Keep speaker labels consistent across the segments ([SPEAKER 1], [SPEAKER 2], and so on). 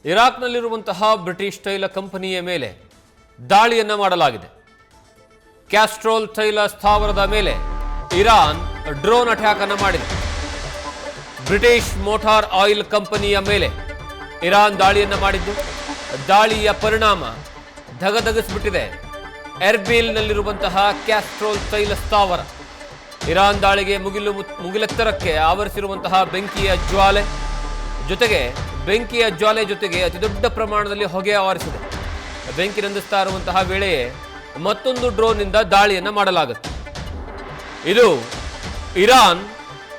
[SPEAKER 1] ಇರಾಕ್ನಲ್ಲಿರುವಂತಹ British ತೈಲ ಕಂಪನಿಯ ಮೇಲೆ ದಾಳಿಯನ್ನು ಮಾಡಲಾಗಿದೆ. ಕ್ಯಾಸ್ಟ್ರೋಲ್ ತೈಲ ಸ್ಥಾವರದ ಮೇಲೆ ಇರಾನ್ ಡ್ರೋನ್ ಅಟ್ಯಾಕ್ ಅನ್ನು ಮಾಡಿದೆ. ಬ್ರಿಟಿಷ್ ಮೋಟಾರ್ ಆಯಿಲ್ ಕಂಪನಿಯ ಮೇಲೆ ಇರಾನ್ ದಾಳಿಯನ್ನು ಮಾಡಿದ್ದು, ದಾಳಿಯ ಪರಿಣಾಮ ಧಗಧಗಿಸಿಬಿಟ್ಟಿದೆ ಎರ್ಬಿಲ್ನಲ್ಲಿರುವಂತಹ ಕ್ಯಾಸ್ಟ್ರೋಲ್ ತೈಲ ಸ್ಥಾವರ. ಇರಾನ್ ದಾಳಿಗೆ ಮುಗಿಲೆತ್ತರಕ್ಕೆ ಆವರಿಸಿರುವಂತಹ ಬೆಂಕಿಯ ಜ್ವಾಲೆ ಜೊತೆಗೆ ಅತಿದೊಡ್ಡ ಪ್ರಮಾಣದಲ್ಲಿ ಹೊಗೆ ಆವರಿಸಿದೆ. ಬೆಂಕಿ ನಂದಿಸ್ತಾ ಇರುವಂತಹ ವೇಳೆಯೇ ಮತ್ತೊಂದು ಡ್ರೋನ್ನಿಂದ ದಾಳಿಯನ್ನು ಮಾಡಲಾಗುತ್ತೆ. ಇದು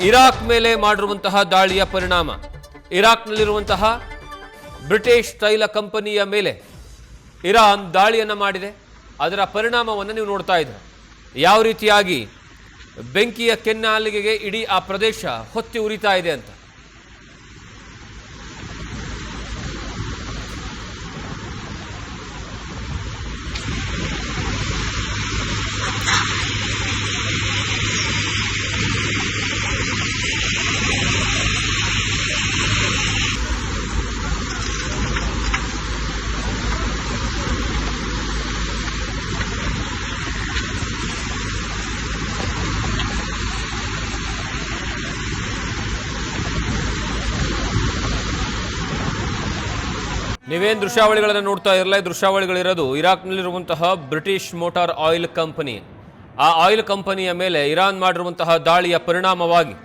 [SPEAKER 1] ಇರಾಕ್ ಮೇಲೆ ಮಾಡಿರುವಂತಹ ದಾಳಿಯ ಪರಿಣಾಮ. ಇರಾಕ್ನಲ್ಲಿರುವಂತಹ ಬ್ರಿಟಿಷ್ ತೈಲ ಕಂಪನಿಯ ಮೇಲೆ ಇರಾನ್ ದಾಳಿಯನ್ನು ಮಾಡಿದೆ. ಅದರ ಪರಿಣಾಮವನ್ನು ನೀವು ನೋಡ್ತಾ ಇದ್ದೀರಾ. ಯಾವ ರೀತಿಯಾಗಿ ಬೆಂಕಿಯ ಕೆನ್ನಾಲಿಗೆಗೆ ಇಡೀ ಆ ಪ್ರದೇಶ ಹೊತ್ತಿ ಉರಿತಾ ಇದೆ ಅಂತ. ನೀವೇನು ದೃಶ್ಯಾವಳಿಗಳನ್ನು ನೋಡ್ತಾ ಇರಲ್ಲ, ಈ ದೃಶ್ಯಾವಳಿಗಳಿರೋದು ಇರಾಕ್ನಲ್ಲಿರುವಂತಹ ಬ್ರಿಟಿಷ್ ಮೋಟಾರ್ ಆಯಿಲ್ ಕಂಪನಿ. ಆ ಆಯಿಲ್ ಕಂಪನಿಯ ಮೇಲೆ ಇರಾನ್ ಮಾಡಿರುವಂತಹ ದಾಳಿಯ ಪರಿಣಾಮವಾಗಿ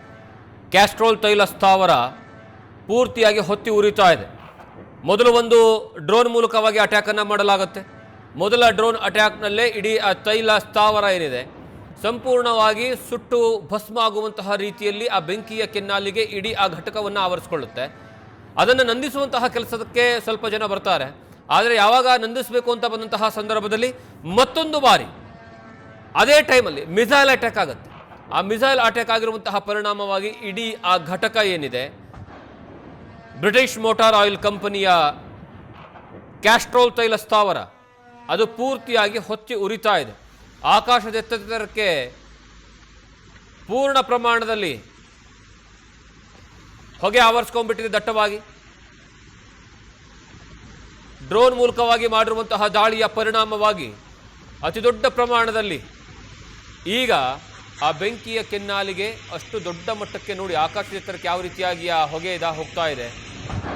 [SPEAKER 1] ಕ್ಯಾಸ್ಟ್ರೋಲ್ ತೈಲ ಸ್ಥಾವರ ಪೂರ್ತಿಯಾಗಿ ಹೊತ್ತಿ ಉರಿತಾ ಇದೆ. ಮೊದಲು ಒಂದು ಡ್ರೋನ್ ಮೂಲಕವಾಗಿ ಅಟ್ಯಾಕನ್ನು ಮಾಡಲಾಗುತ್ತೆ. ಮೊದಲ ಡ್ರೋನ್ ಅಟ್ಯಾಕ್ನಲ್ಲೇ ಇಡೀ ಆ ತೈಲ ಸ್ಥಾವರ ಏನಿದೆ ಸಂಪೂರ್ಣವಾಗಿ ಸುಟ್ಟು ಭಸ್ಮ ಆಗುವಂತಹ ರೀತಿಯಲ್ಲಿ ಆ ಬೆಂಕಿಯ ಕೆನ್ನಾಲಿಗೆ ಇಡೀ ಆ ಘಟಕವನ್ನು ಆವರಿಸಿಕೊಳ್ಳುತ್ತೆ. ಅದನ್ನು ನಂದಿಸುವಂತಹ ಕೆಲಸಕ್ಕೆ ಸ್ವಲ್ಪ ಜನ ಬರ್ತಾರೆ. ಆದರೆ ಯಾವಾಗ ನಂದಿಸಬೇಕು ಅಂತ ಬಂದಂತಹ ಸಂದರ್ಭದಲ್ಲಿ ಮತ್ತೊಂದು ಬಾರಿ ಅದೇ ಟೈಮಲ್ಲಿ ಮಿಸೈಲ್ ಅಟ್ಯಾಕ್ ಆಗುತ್ತೆ. ಆ ಮಿಸೈಲ್ ಅಟ್ಯಾಕ್ ಆಗಿರುವಂತಹ ಪರಿಣಾಮವಾಗಿ ಇಡೀ ಆ ಘಟಕ ಏನಿದೆ ಬ್ರಿಟಿಷ್ ಮೋಟಾರ್ ಆಯಿಲ್ ಕಂಪನಿಯ ಕ್ಯಾಸ್ಟ್ರೋಲ್ ತೈಲ ಸ್ಥಾವರ ಅದು ಪೂರ್ತಿಯಾಗಿ ಹೊತ್ತಿ ಉರಿತಾ ಇದೆ. ಆಕಾಶದ ಎತ್ತರಕ್ಕೆ ಪೂರ್ಣ ಪ್ರಮಾಣದಲ್ಲಿ ಹೊಗೆ ಆವರಿಸ್ಕೊಂಡ್ಬಿಟ್ಟಿದೆ ದಟ್ಟವಾಗಿ. ಡ್ರೋನ್ ಮೂಲಕವಾಗಿ ಮಾಡಿರುವಂತಹ ದಾಳಿಯ ಪರಿಣಾಮವಾಗಿ ಅತಿ ದೊಡ್ಡ ಪ್ರಮಾಣದಲ್ಲಿ ಈಗ ಆ ಬೆಂಕಿಯ ಕೆನ್ನಾಲಿಗೆ ಅಷ್ಟು ದೊಡ್ಡ ಮಟ್ಟಕ್ಕೆ ನೋಡಿ ಆಕಾಶದ ಎತ್ತರಕ್ಕೆ ಯಾವ ರೀತಿಯಾಗಿ ಆ ಹೊಗೆ ಹೋಗ್ತಾ ಇದೆ.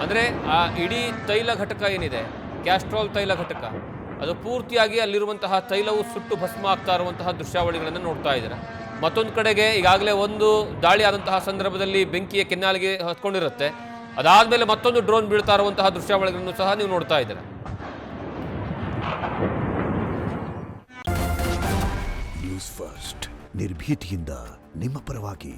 [SPEAKER 1] ಅಂದರೆ ಆ ಇಡೀ ತೈಲ ಘಟಕ ಏನಿದೆ ಕ್ಯಾಸ್ಟ್ರೋಲ್ ತೈಲ ಘಟಕ ಅದು ಪೂರ್ತಿಯಾಗಿ ಅಲ್ಲಿರುವಂತಹ ತೈಲವು ಸುಟ್ಟು ಭಸ್ಮ ಆಗ್ತಾ ಇರುವಂತಹ ದೃಶ್ಯಾವಳಿಗಳನ್ನು ನೋಡ್ತಾ ಇದ್ದಾರೆ. ಮತ್ತೊಂದು ಕಡೆಗೆ ಈಗಾಗಲೇ ಒಂದು ದಾಳಿ ಆದಂತಹ ಸಂದರ್ಭದಲ್ಲಿ ಬೆಂಕಿಯ ಕೆನ್ನಾಲಿಗೆ ಹತ್ಕೊಂಡಿರುತ್ತೆ. ಅದಾದಮೇಲೆ ಮತ್ತೊಂದು ಡ್ರೋನ್ ಬೀಳ್ತಾ ಇರುವಂತಹ ದೃಶ್ಯಾವಳಿಗಳನ್ನು ಸಹ ನೀವು ನೋಡ್ತಾ ಇದ್ದೀರಾ.
[SPEAKER 2] ನ್ಯೂಸ್ ಫಸ್ಟ್ ನಿರ್ಭೀತಿಯಿಂದ ನಿಮ್ಮ ಪರವಾಗಿ.